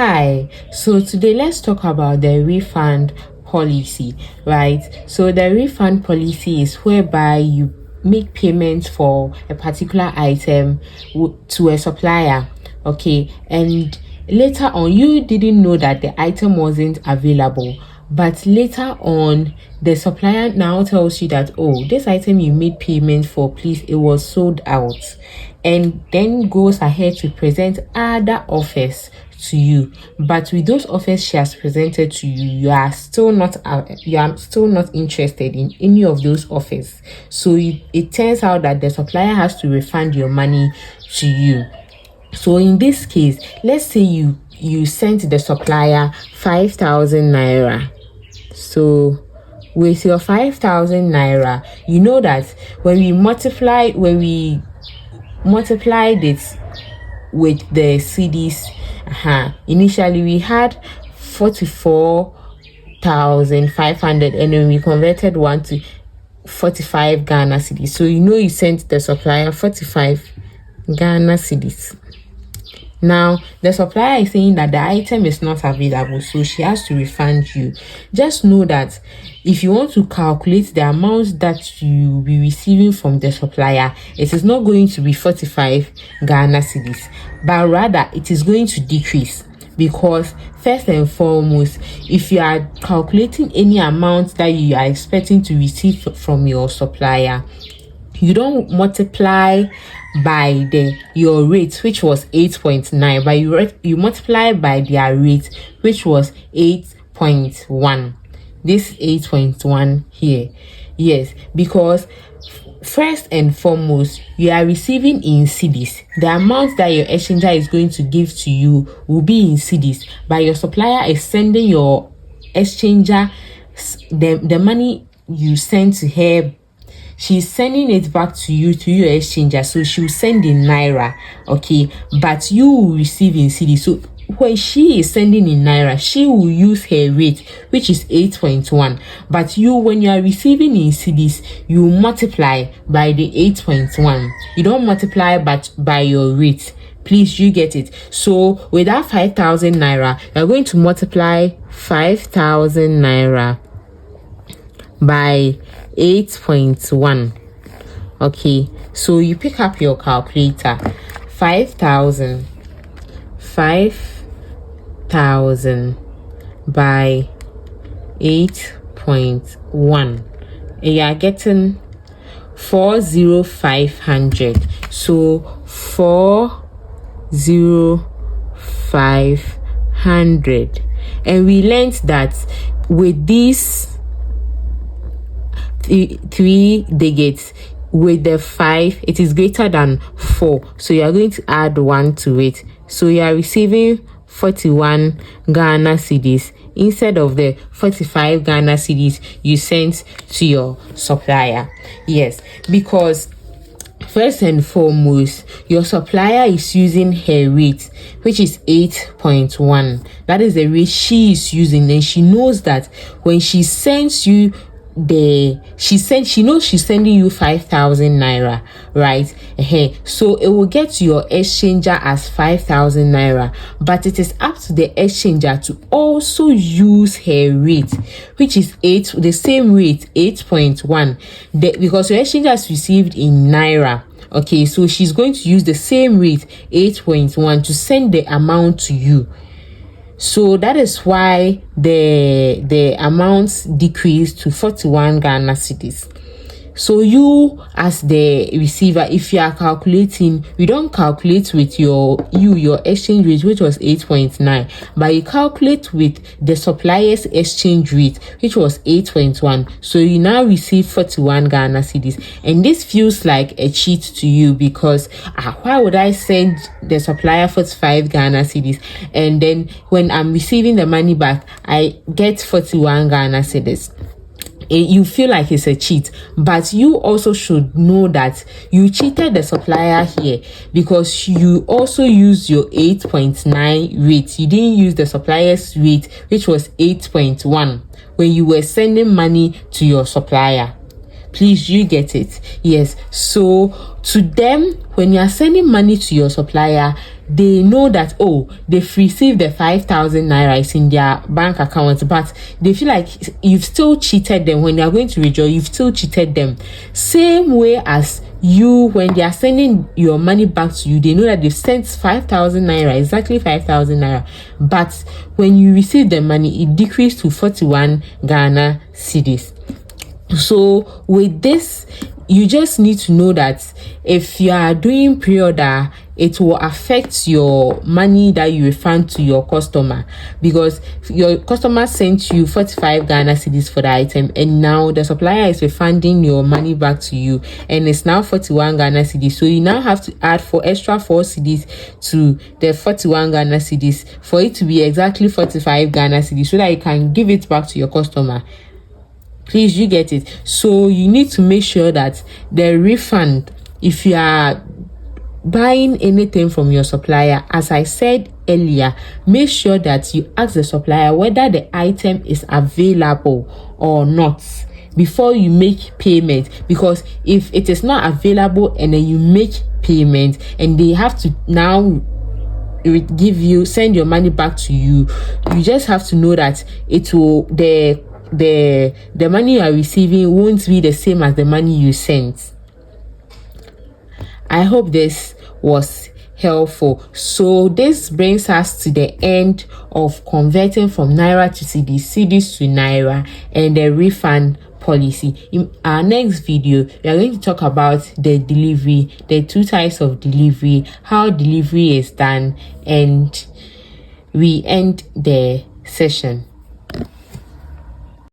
Hi, so today let's talk about the refund policy, right? So the refund policy is whereby you make payments for a particular item to a supplier, okay? And later on, you didn't know that the item wasn't available, but later on, the supplier now tells you that, oh, this item you made payment for, please, it was sold out, and then goes ahead to present other offers to you. But with those offers she has presented to you, you are still not interested in any of those offers. So it turns out that the supplier has to refund your money to you. So in this case, let's say you sent the supplier 5,000 naira. So with your 5,000 naira, you know that when we multiplied it with the CDs, initially we had 44,500, and then we converted one to 45 Ghana cedis. So you sent the supplier 45 Ghana cedis. Now the supplier is saying that the item is not available, so she has to refund you. Just know that if you want to calculate the amount that you will be receiving from the supplier, it is not going to be 45 Ghana cedis, but rather it is going to decrease. Because first and foremost, if you are calculating any amount that you are expecting to receive from your supplier, you don't multiply by your rate, which was 8.9, but you multiply by their rate, which was 8.1. This 8.1 here. Yes, because first and foremost, you are receiving in cedis. The amount that your exchanger is going to give to you will be in cedis, but your supplier is sending your exchanger the money you sent to her. She's sending it back to you, to your exchanger. So she'll send in naira, okay, but you will receive in cedi. So when she is sending in naira, she will use her rate, which is 8.1, but when you are receiving in cedis, you multiply by the 8.1. You don't multiply but by your rate. Please, you get it? So with that 5,000 naira, you're going to multiply 5,000 naira by 8.1. okay, so you pick up your calculator. 5,000 by 8.1, and you are getting 40500. So 40500, and we learned that with these three digits, with the 5, it is greater than 4, so you are going to add 1 to it. So you are receiving 41 Ghana cedis instead of the 45 Ghana cedis you sent to your supplier. Yes, because first and foremost, your supplier is using her rate, which is 8.1. That is the rate she is using, and she knows that when she sends you she knows she's sending you 5,000 naira, right? So it will get to your exchanger as 5,000 naira, but it is up to the exchanger to also use her rate, which is the same rate, 8.1, because your exchanger is received in naira. Okay, so she's going to use the same rate, 8.1, to send the amount to you. So that is why the amounts decreased to 41 Ghana cedis. So you, as the receiver, if you are calculating, we don't calculate with your exchange rate, which was 8.9, but you calculate with the supplier's exchange rate, which was 8.1. So you now receive 41 Ghana cedis, and this feels like a cheat to you, because why would I send the supplier 45 Ghana cedis, and then when I'm receiving the money back, I get 41 Ghana cedis? You feel like it's a cheat, but you also should know that you cheated the supplier here, because you also used your 8.9 rate. You didn't use the supplier's rate, which was 8.1, when you were sending money to your supplier. Please, you get it? Yes. So to them, when you are sending money to your supplier, they know that, oh, they've received the 5,000 naira in their bank account, but they feel like you've still cheated them. When you are going to withdraw, you've still cheated them. Same way as you, when they are sending your money back to you, they know that they've sent 5,000 naira, exactly 5,000 naira, but when you receive the money, it decreased to 41 Ghana cedis. So with this, you just need to know that if you are doing pre-order, it will affect your money that you refund to your customer, because your customer sent you 45 Ghana cedis for the item, and now the supplier is refunding your money back to you, and it's now 41 Ghana cedis. So you now have to add for extra 4 cedis to the 41 Ghana cedis for it to be exactly 45 Ghana cedis, so that you can give it back to your customer. Please, you get it? So you need to make sure that the refund, if you are buying anything from your supplier, as I said earlier, make sure that you ask the supplier whether the item is available or not before you make payment, because if it is not available and then you make payment and they have to now send your money back to you, you just have to know that it will, the money you are receiving won't be the same as the money you sent. I hope this was helpful. So this brings us to the end of converting from naira to cedis, cedis to naira, and the refund policy. In our next video, we are going to talk about the delivery, the 2 types of delivery, how delivery is done, and we end the session.